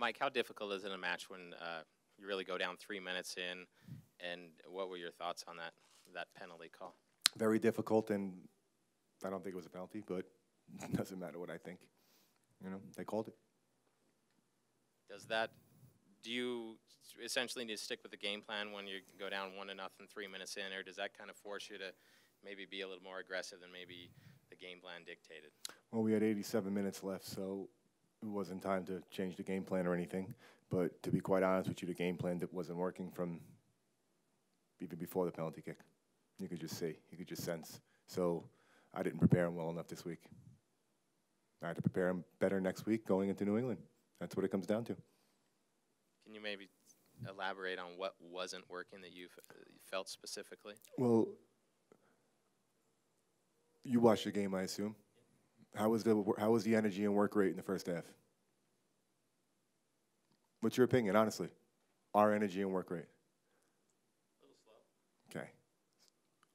Mike, how difficult is it in a match when you really go down 3 minutes in, and what were your thoughts on that penalty call? Very difficult, and I don't think it was a penalty, but it doesn't matter what I think. You know, they called it. Do you essentially need to stick with the game plan when you go down 1-0 3 minutes in, or does that kind of force you to maybe be a little more aggressive than maybe the game plan dictated? Well, we had 87 minutes left, so it wasn't time to change the game plan or anything. But to be quite honest with you, the game plan that wasn't working from even before the penalty kick. You could just see, you could just sense. So I didn't prepare him well enough this week. I had to prepare him better next week going into New England. That's what it comes down to. Can you maybe elaborate on what wasn't working that you felt specifically? Well, you watched the game, I assume. How was the energy and work rate in the first half? What's your opinion, honestly? Our energy and work rate? A little slow. Okay.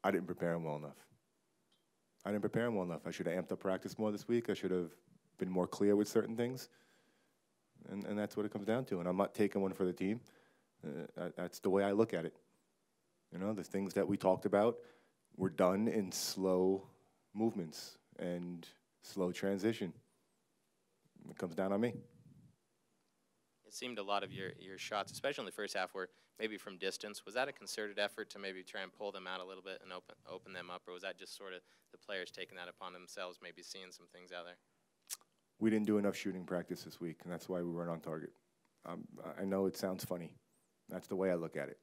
I didn't prepare him well enough. I should have amped up practice more this week. I should have been more clear with certain things. And that's what it comes down to. And I'm not taking one for the team. That's the way I look at it. You know, the things that we talked about were done in slow movements and slow transition. It comes down on me. It seemed a lot of your shots, especially in the first half, were maybe from distance. Was that a concerted effort to maybe try and pull them out a little bit and open them up, or was that just sort of the players taking that upon themselves, maybe seeing some things out there? We didn't do enough shooting practice this week, and that's why we weren't on target. I know it sounds funny. That's the way I look at it.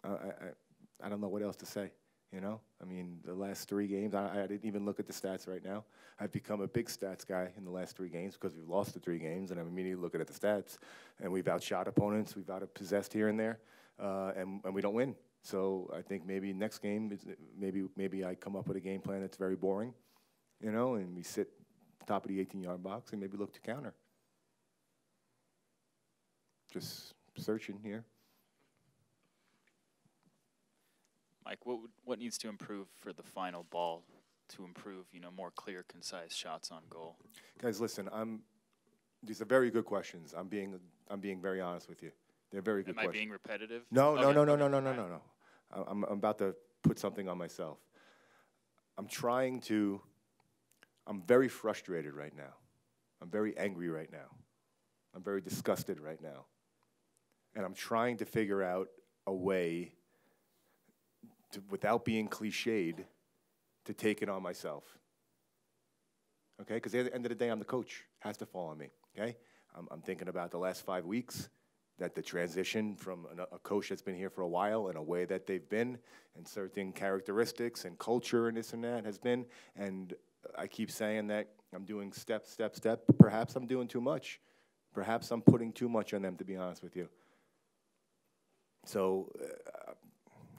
I don't know what else to say, you know? I mean, the last 3 games, I didn't even look at the stats right now. I've become a big stats guy in the last 3 games because we've lost the 3 games, and I'm immediately looking at the stats. And we've outshot opponents, we've out-possessed here and there, and we don't win. So I think maybe next game, maybe I come up with a game plan that's very boring, you know, and we sit top of the 18-yard box and maybe look to counter. Just searching here. Mike, what needs to improve for the final ball to improve, you know, more clear, concise shots on goal? Guys, listen, these are very good questions. I'm being very honest with you. They're very good questions. Am I being repetitive? No. I'm about to put something on myself. I'm very frustrated right now. I'm very angry right now. I'm very disgusted right now. And I'm trying to figure out a way to, without being cliched, to take it on myself. Okay? Because at the end of the day, I'm the coach. It has to fall on me. Okay? I'm thinking about the last 5 weeks, that the transition from a coach that's been here for a while and a way that they've been, and certain characteristics and culture and this and that has been. And I keep saying that I'm doing step. Perhaps I'm doing too much. Perhaps I'm putting too much on them, to be honest with you. So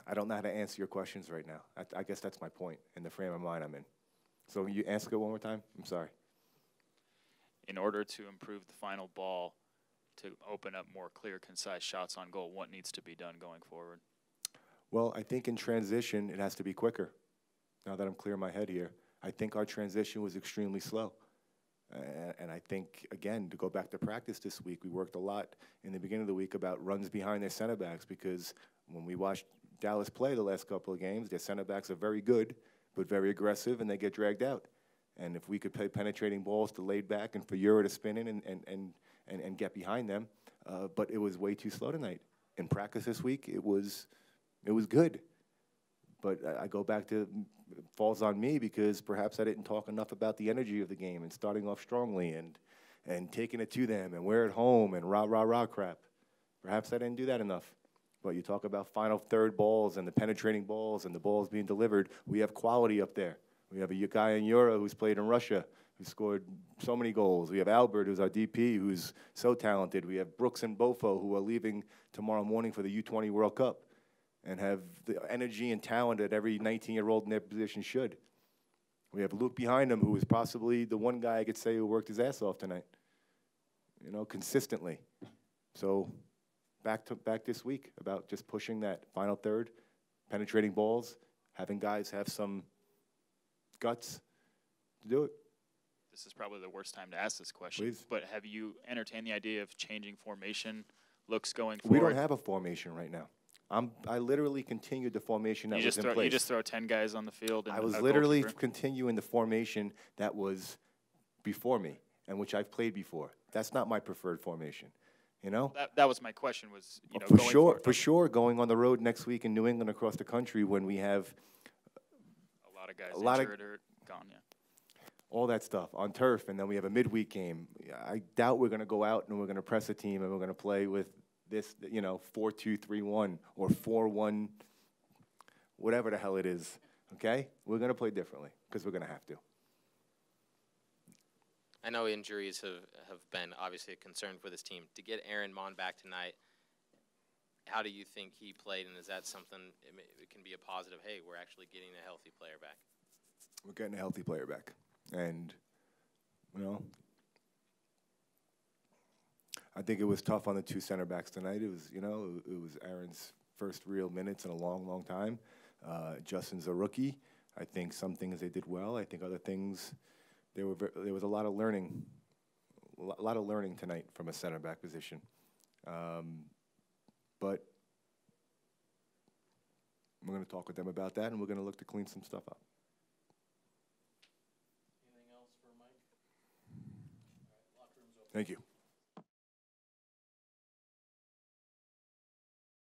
I don't know how to answer your questions right now. I guess that's my point in the frame of mind I'm in. So you ask it one more time? I'm sorry. In order to improve the final ball, to open up more clear, concise shots on goal, what needs to be done going forward? Well, I think in transition, it has to be quicker. Now that I'm clear in my head here, I think our transition was extremely slow. And I think, again, to go back to practice this week, we worked a lot in the beginning of the week about runs behind their center backs, because when we watched Dallas play the last couple of games, their center backs are very good, but very aggressive, and they get dragged out. And if we could play penetrating balls to laid back and for Euro to spin in and get behind them, but it was way too slow tonight. In practice this week, it was good. But I go back to, it falls on me because perhaps I didn't talk enough about the energy of the game and starting off strongly and taking it to them and we're at home and rah crap. Perhaps I didn't do that enough. But you talk about final third balls and the penetrating balls and the balls being delivered. We have quality up there. We have a guy in Euro who's played in Russia, who scored so many goals. We have Albert, who's our DP, who's so talented. We have Brooks and Bofo, who are leaving tomorrow morning for the U20 World Cup and have the energy and talent that every 19-year-old in their position should. We have Luke behind him, who is possibly the one guy I could say who worked his ass off tonight, you know, consistently. So back this week about just pushing that final third, penetrating balls, having guys have some guts to do it. The this is probably the worst time to ask this question. Please. But have you entertained the idea of changing formation looks going forward? We don't have a formation right now. I literally continued the formation that was in place. You just throw 10 guys on the field. And I was a literally goalkeeper? continuing the formation that was before me and which I've played before. That's not my preferred formation, you know? That was my question. Was For going sure, forward, for sure, going on the road next week in New England across the country when we have a lot of guys injured or gone. Yeah. all that stuff on turf, and then we have a midweek game. I doubt we're going to go out and we're going to press a team and we're going to play with this, 4-2-3-1 or 4-1, whatever the hell it is, okay? We're going to play differently because we're going to have to. I know injuries have been obviously a concern for this team. To get Aaron Mon back tonight, how do you think he played, and is that something it can be a positive, hey, we're actually getting a healthy player back? We're getting a healthy player back. And, I think it was tough on the two center backs tonight. It was, it was Aaron's first real minutes in a long, long time. Justin's a rookie. I think some things they did well. I think other things, there was a lot of learning tonight from a center back position. But we're going to talk with them about that, and we're going to look to clean some stuff up. Anything else for Mike? All right, locker room's open. Thank you.